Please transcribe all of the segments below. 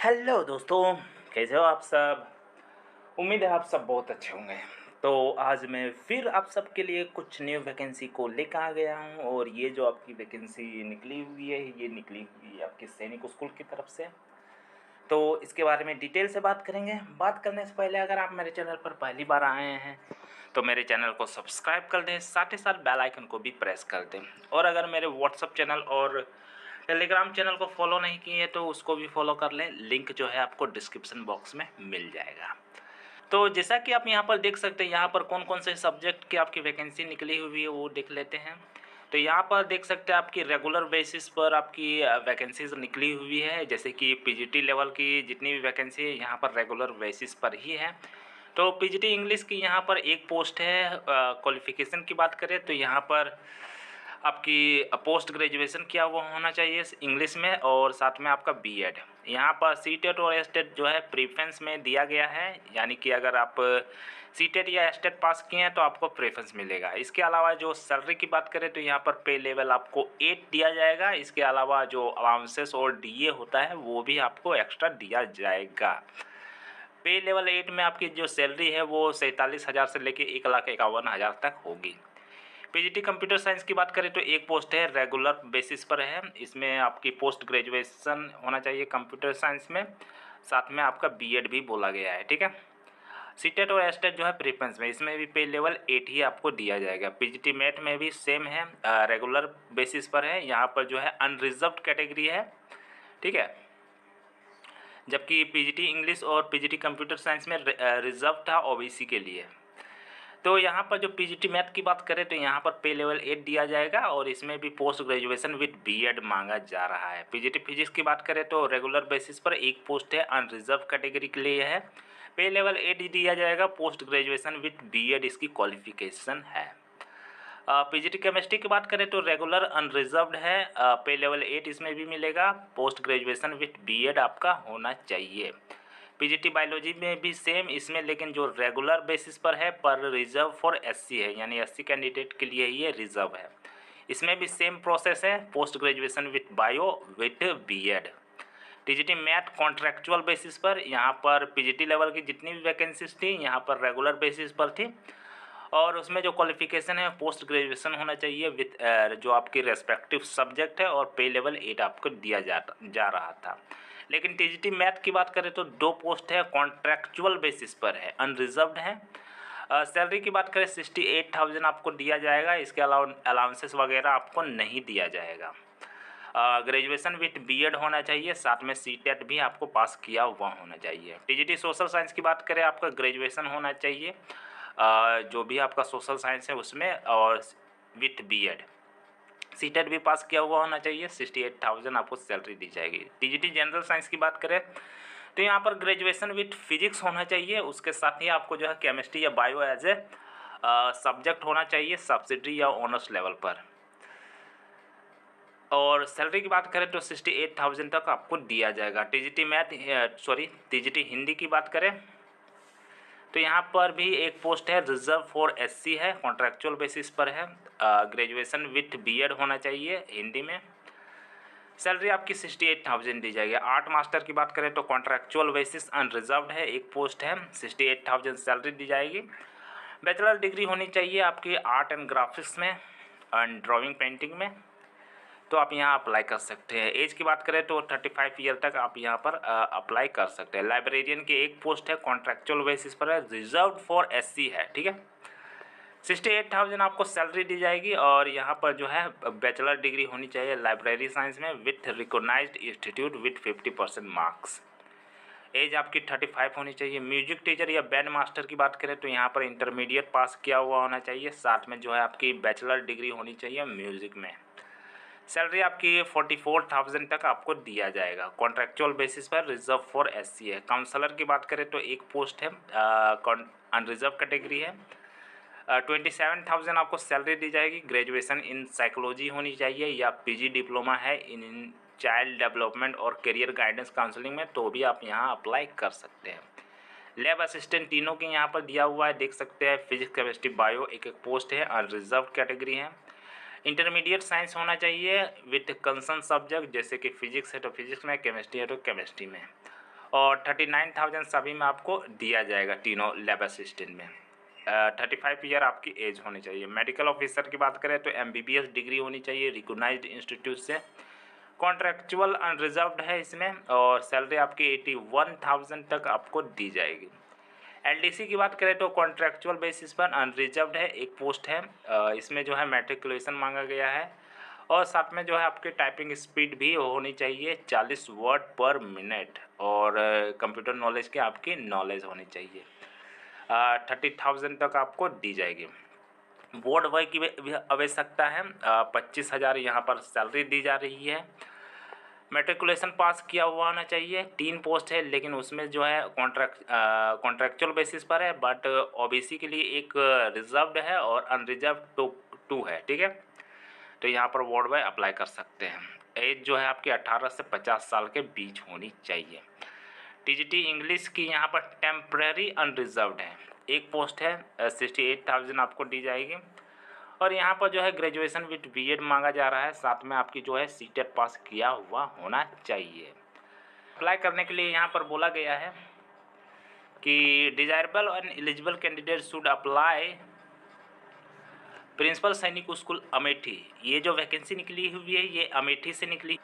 Hello दोस्तों, कैसे हो आप सब। उम्मीद है आप सब बहुत अच्छे होंगे। तो आज मैं फिर आप सबके लिए कुछ न्यू वैकेंसी को लेकर आ गया हूँ और ये जो आपकी वैकेंसी निकली हुई है ये निकली हुई है आपके सैनिक स्कूल की तरफ से। तो इसके बारे में डिटेल से बात करेंगे। बात करने से पहले अगर आप मेरे चैनल पर पहली बार आए हैं तो मेरे चैनल को सब्सक्राइब कर दें, साथ ही साथ बेल आइकन को भी प्रेस कर दें। और अगर मेरे व्हाट्सअप चैनल और टेलीग्राम चैनल को फॉलो नहीं किए तो उसको भी फॉलो कर लें, लिंक जो है आपको डिस्क्रिप्शन बॉक्स में मिल जाएगा। तो जैसा कि आप यहाँ पर देख सकते हैं, यहाँ पर कौन कौन से सब्जेक्ट की आपकी वैकेंसी निकली हुई है वो देख लेते हैं। तो यहाँ पर देख सकते हैं आपकी रेगुलर बेसिस पर आपकी वैकेंसीज निकली हुई है, जैसे कि पीजीटी लेवल की जितनी भी वैकेंसी है यहाँ पर रेगुलर बेसिस पर ही है। तो पीजीटी इंग्लिश की यहाँ पर एक पोस्ट है। क्वालिफिकेशन की बात करें तो यहाँ पर आपकी पोस्ट ग्रेजुएशन किया हुआ होना चाहिए इंग्लिश में, और साथ में आपका बीएड। यहाँ पर सीटेट और एस्टेट जो है प्रेफरेंस में दिया गया है, यानी कि अगर आप सीटेट या एस्टेट पास किए हैं तो आपको प्रेफरेंस मिलेगा। इसके अलावा जो सैलरी की बात करें तो यहाँ पर पे लेवल आपको 8 दिया जाएगा। इसके अलावा जो अलाउंसेस और डीए होता है वो भी आपको एक्स्ट्रा दिया जाएगा। पे लेवल 8 में आपकी जो सैलरी है वो 47,000 से लेके 1,51,000 तक होगी। पीजीटी कंप्यूटर साइंस की बात करें तो एक पोस्ट है, रेगुलर बेसिस पर है। इसमें आपकी पोस्ट ग्रेजुएशन होना चाहिए कंप्यूटर साइंस में, साथ में आपका बीएड भी बोला गया है, ठीक है। सीटेट और एस्टेट जो है प्रेफरेंस में, इसमें भी पे लेवल 8 ही आपको दिया जाएगा। पीजीटी मेट में भी सेम है, रेगुलर बेसिस पर है। यहाँ पर जो है अनरिजर्व्ड कैटेगरी है, ठीक है, जबकि पीजीटी इंग्लिश और पीजीटी कंप्यूटर साइंस में रिजर्व था ओबीसी के लिए। तो यहाँ पर जो पीजीटी मैथ की बात करें तो यहाँ पर पे लेवल 8 दिया जाएगा और इसमें भी पोस्ट ग्रेजुएशन विद बीएड मांगा जा रहा है। पीजीटी फिजिक्स की बात करें तो रेगुलर बेसिस पर एक पोस्ट है, अनरिजर्व कैटेगरी के लिए है। पे लेवल 8 ही दिया जाएगा, पोस्ट ग्रेजुएशन विद बीएड इसकी क्वालिफिकेशन है। पीजीटी केमिस्ट्री की बात करें तो रेगुलर अनरिजर्व्ड है, पे लेवल 8 इसमें भी मिलेगा, पोस्ट ग्रेजुएशन विथ बीएड आपका होना चाहिए। पीजीटी बायोलॉजी में भी सेम इसमें, लेकिन जो रेगुलर बेसिस पर है पर रिजर्व फॉर एससी है, यानी एससी कैंडिडेट के लिए ये रिजर्व है। इसमें भी सेम प्रोसेस है, post graduation with bio with BEd. TGT math contractual basis पर, यहाँ पर पीजीटी लेवल की जितनी भी वैकेंसीज थी यहाँ पर रेगुलर बेसिस पर थी, और उसमें जो क्वालिफिकेशन है पोस्ट ग्रेजुएशन होना चाहिए विथ जो आपकी रेस्पेक्टिव सब्जेक्ट है, और पे लेवल 8 आपको दिया जा रहा था। लेकिन टीजीटी मैथ की बात करें तो 2 पोस्ट है, कॉन्ट्रैक्चुअल बेसिस पर है, अनरिजर्व्ड है। सैलरी की बात करें 68,000 आपको दिया जाएगा। इसके अलावा अलाउंसेस वगैरह आपको नहीं दिया जाएगा। ग्रेजुएशन विथ बीएड होना चाहिए, साथ में सीटेट भी आपको पास किया हुआ होना चाहिए। टीजीटी सोशल साइंस की बात करें, आपका ग्रेजुएशन होना चाहिए जो भी आपका सोशल साइंस है उसमें, और विथ बीएड। सीटेट भी पास किया हुआ होना चाहिए। 68,000 आपको सैलरी दी जाएगी। टीजीटी जनरल साइंस की बात करें तो यहाँ पर ग्रेजुएशन विथ फिजिक्स होना चाहिए, उसके साथ ही आपको जो है केमिस्ट्री या बायो एज ए सब्जेक्ट होना चाहिए सब्सिडरी या ऑनर्स लेवल पर। और सैलरी की बात करें तो 68,000 तक आपको दिया जाएगा। टीजीटी हिंदी की बात करें तो यहाँ पर भी एक पोस्ट है, रिजर्व फॉर एससी है, कॉन्ट्रैक्चुअल बेसिस पर है, ग्रेजुएशन विथ बीएड होना चाहिए हिंदी में। सैलरी आपकी 68,000 दी जाएगी। आर्ट मास्टर की बात करें तो कॉन्ट्रैक्चुअल बेसिस अनरिजर्व्ड है, एक पोस्ट है, 68,000 सैलरी दी जाएगी। बैचलर डिग्री होनी चाहिए आपकी आर्ट एंड ग्राफिक्स में एंड ड्राइंग पेंटिंग में, तो आप यहाँ अप्लाई कर सकते हैं। एज की बात करें तो 35 ईयर तक आप यहाँ पर अप्लाई कर सकते हैं। लाइब्रेरियन की एक पोस्ट है, कॉन्ट्रैक्चुअल बेसिस पर है, रिजर्व्ड फॉर एससी है, ठीक है। 68,000 आपको सैलरी दी जाएगी, और यहाँ पर जो है बैचलर डिग्री होनी चाहिए लाइब्रेरी साइंस में with recognised institute with 50% marks. Age आपकी 35 होनी चाहिए। म्यूजिक टीचर या बैंड मास्टर की बात करें तो यहाँ पर इंटरमीडिएट पास किया हुआ होना चाहिए, साथ में जो है आपकी बैचलर डिग्री होनी चाहिए म्यूज़िक में। सैलरी आपकी 44,000 तक आपको दिया जाएगा, कॉन्ट्रैक्चुअल बेसिस पर, रिजर्व फॉर एससी है। काउंसलर की बात करें तो एक पोस्ट है, अनरिजर्व कैटेगरी है, 27,000 आपको सैलरी दी जाएगी। ग्रेजुएशन इन साइकोलॉजी होनी चाहिए या पीजी डिप्लोमा है इन चाइल्ड डेवलपमेंट और करियर गाइडेंस काउंसलिंग में, तो भी आप यहाँ अप्लाई कर सकते हैं। लैब असिस्टेंट तीनों के यहाँ पर दिया हुआ है, देख सकते हैं। फिजिक्स केमिस्ट्री बायो एक एक पोस्ट है, अनरिजर्व कैटेगरी है। इंटरमीडिएट साइंस होना चाहिए विथ कंसर्न सब्जेक्ट, जैसे कि फिजिक्स है तो फिजिक्स में, केमिस्ट्री है तो केमिस्ट्री में। और 39,000 सभी में आपको दिया जाएगा तीनों लेबर असिस्टेंट में। 35 ईयर आपकी एज होनी चाहिए। मेडिकल ऑफिसर की बात करें तो MBBS डिग्री होनी चाहिए रिकॉग्नाइज्ड इंस्टीट्यूट से। कॉन्ट्रैक्चुअल अनरिजर्व्ड है इसमें, और सैलरी आपकी 81,000 तक आपको दी जाएगी। LDC की बात करें तो कॉन्ट्रैक्चुअल बेसिस पर अनरिजर्व्ड है, एक पोस्ट है। इसमें जो है मैट्रिकुलेशन मांगा गया है, और साथ में जो है आपकी टाइपिंग स्पीड भी होनी चाहिए 40 वर्ड पर मिनट, और कंप्यूटर नॉलेज की आपकी नॉलेज होनी चाहिए। 30,000 तक आपको दी जाएगी। बोर्ड वर्क की भी आवश्यकता है। 25,000 यहाँ पर सैलरी दी जा रही है। मैट्रिकुलेशन पास किया हुआ होना चाहिए। 3 पोस्ट है, लेकिन उसमें जो है कॉन्ट्रैक्चुअल बेसिस पर है, बट OBC के लिए एक रिजर्व्ड है और अनरिजर्व्ड 2 है, ठीक है। तो यहाँ पर बोर्ड बॉय अप्लाई कर सकते हैं। एज जो है आपकी 18 से 50 साल के बीच होनी चाहिए। TGT इंग्लिश की यहाँ पर टेम्परेरी अनरिजर्व्ड है, एक पोस्ट है। 68,000 आपको दी जाएगी, और यहाँ पर जो है ग्रेजुएशन विथ B.Ed मांगा जा रहा है, साथ में आपकी जो है CTET पास किया हुआ होना चाहिए। अप्लाई करने के लिए यहाँ पर बोला गया है कि desirable and eligible candidate should apply principal Sainik school Amethi. ये जो वैकेंसी निकली हुई है ये अमेठी से निकली,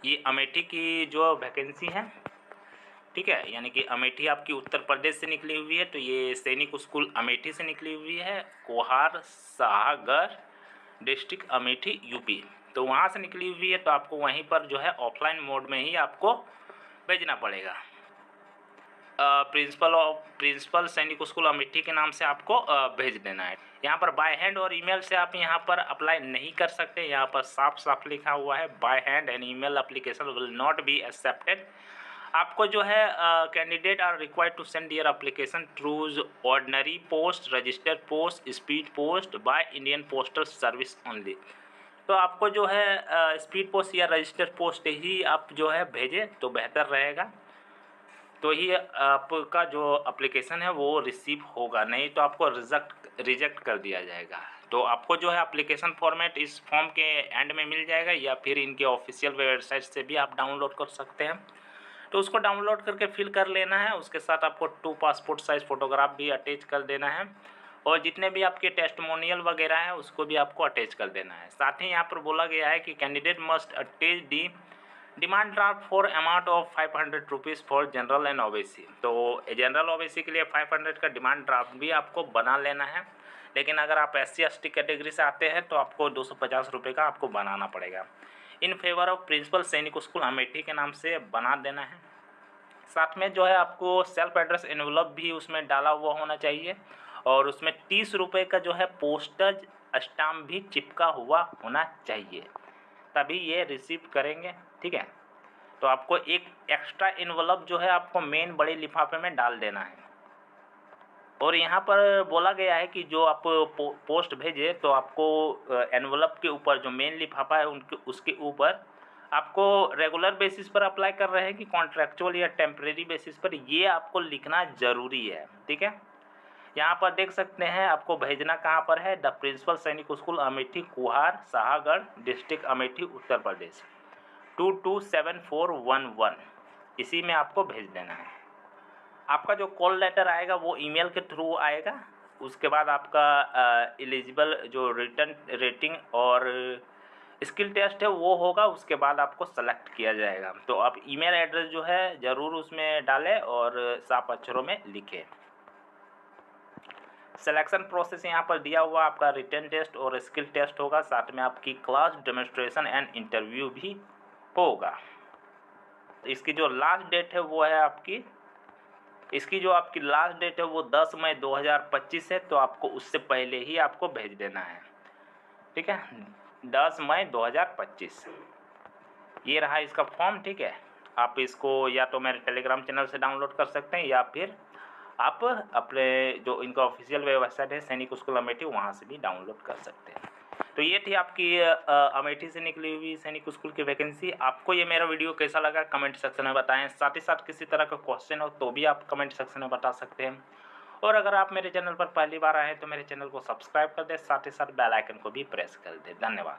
ये अमेठी की जो वैकेंसी है, ठीक है, यानी कि अमेठी आपकी उत्तर प्रदेश से निकली हुई है। तो ये सैनिक स्कूल अमेठी से निकली हुई है, कोहार साहगढ़ डिस्ट्रिक्ट अमेठी UP। तो वहाँ से निकली हुई है, तो आपको वहीं पर जो है ऑफलाइन मोड में ही आपको भेजना पड़ेगा। प्रिंसिपल सैनिक स्कूल अमेठी के नाम से आपको भेज देना है। यहाँ पर बाय हैंड और ईमेल से आप यहाँ पर अप्लाई नहीं कर सकते। यहाँ पर साफ साफ लिखा हुआ है, by hand and email application will not be accepted. आपको जो है candidate are required to send their application through ordinary post, registered post, speed post by Indian postal service only. तो आपको जो है स्पीड पोस्ट या रजिस्टर्ड पोस्ट ही आप जो है भेजें तो बेहतर रहेगा, तो ही आपका जो एप्लीकेशन है वो रिसीव होगा, नहीं तो आपको रिजेक्ट कर दिया जाएगा। तो आपको जो है एप्लीकेशन फॉर्मेट इस फॉर्म के एंड में मिल जाएगा, या फिर इनके ऑफिशियल वेबसाइट से भी आप डाउनलोड कर सकते हैं। तो उसको डाउनलोड करके फिल कर लेना है। उसके साथ आपको 2 पासपोर्ट साइज़ फ़ोटोग्राफ भी अटैच कर देना है, और जितने भी आपके टेस्टिमोनियल वगैरह हैं उसको भी आपको अटैच कर देना है। साथ ही यहाँ पर बोला गया है कि candidate must attach the demand draft for amount of 500 rupees for general and OBC। तो जनरल OBC के लिए 500 का डिमांड ड्राफ्ट भी आपको बना लेना है, लेकिन अगर आप SC/ST कैटेगरी से आते हैं तो आपको 250 रुपये का आपको बनाना पड़ेगा। In favour of principal Sainik school Amethi के नाम से बना देना है। साथ में जो है आपको सेल्फ एड्रेस एनवलप भी उसमें डाला हुआ होना चाहिए, और उसमें 30 रुपये का जो है पोस्टज स्टाम्प भी चिपका हुआ होना चाहिए, तभी ये रिसीव करेंगे, ठीक है। तो आपको एक एक्स्ट्रा एनवलप जो है आपको मेन बड़े लिफाफे में डाल देना है। और यहाँ पर बोला गया है कि जो आप पोस्ट भेजे तो आपको एनवलप के ऊपर जो मेन लिफाफा है उनके उसके ऊपर आपको रेगुलर बेसिस पर अप्लाई कर रहे हैं कि कॉन्ट्रैक्चुअल या टेम्परेरी बेसिस पर, ये आपको लिखना ज़रूरी है, ठीक है। यहाँ पर देख सकते हैं आपको भेजना कहाँ पर है, the principal Sainik school Amethi, Kuhar साहगढ़ district Amethi Uttar Pradesh 227411, इसी में आपको भेज देना है। आपका जो कॉल लेटर आएगा वो ईमेल के थ्रू आएगा। उसके बाद आपका एलिजिबल जो रिटर्न रेटिंग और स्किल टेस्ट है वो होगा, उसके बाद आपको सेलेक्ट किया जाएगा। तो आप ईमेल एड्रेस जो है ज़रूर उसमें डालें और साफ अक्षरों में लिखें। सिलेक्शन प्रोसेस यहाँ पर दिया हुआ, आपका रिटर्न टेस्ट और स्किल टेस्ट होगा, साथ में आपकी क्लास डेमोन्स्ट्रेशन एंड इंटरव्यू भी होगा। इसकी जो लास्ट डेट है वो है आपकी, इसकी जो आपकी लास्ट डेट है वो 10 मई 2025 है, तो आपको उससे पहले ही आपको भेज देना है, ठीक है। 10 मई 2025 ये रहा इसका फॉर्म, ठीक है। आप इसको या तो मेरे टेलीग्राम चैनल से डाउनलोड कर सकते हैं, या फिर आप अपने जो इनका ऑफिशियल वेबसाइट है सैनिक स्कूल अमेठी वहाँ से भी डाउनलोड कर सकते हैं। तो ये थी आपकी अमेठी से निकली हुई सैनिक स्कूल की वैकेंसी। आपको ये मेरा वीडियो कैसा लगा कमेंट सेक्शन में बताएं। साथ ही साथ किसी तरह का क्वेश्चन हो तो भी आप कमेंट सेक्शन में बता सकते हैं। और अगर आप मेरे चैनल पर पहली बार आए तो मेरे चैनल को सब्सक्राइब कर दें, साथ ही साथ बेल आइकन को भी प्रेस कर दें। धन्यवाद।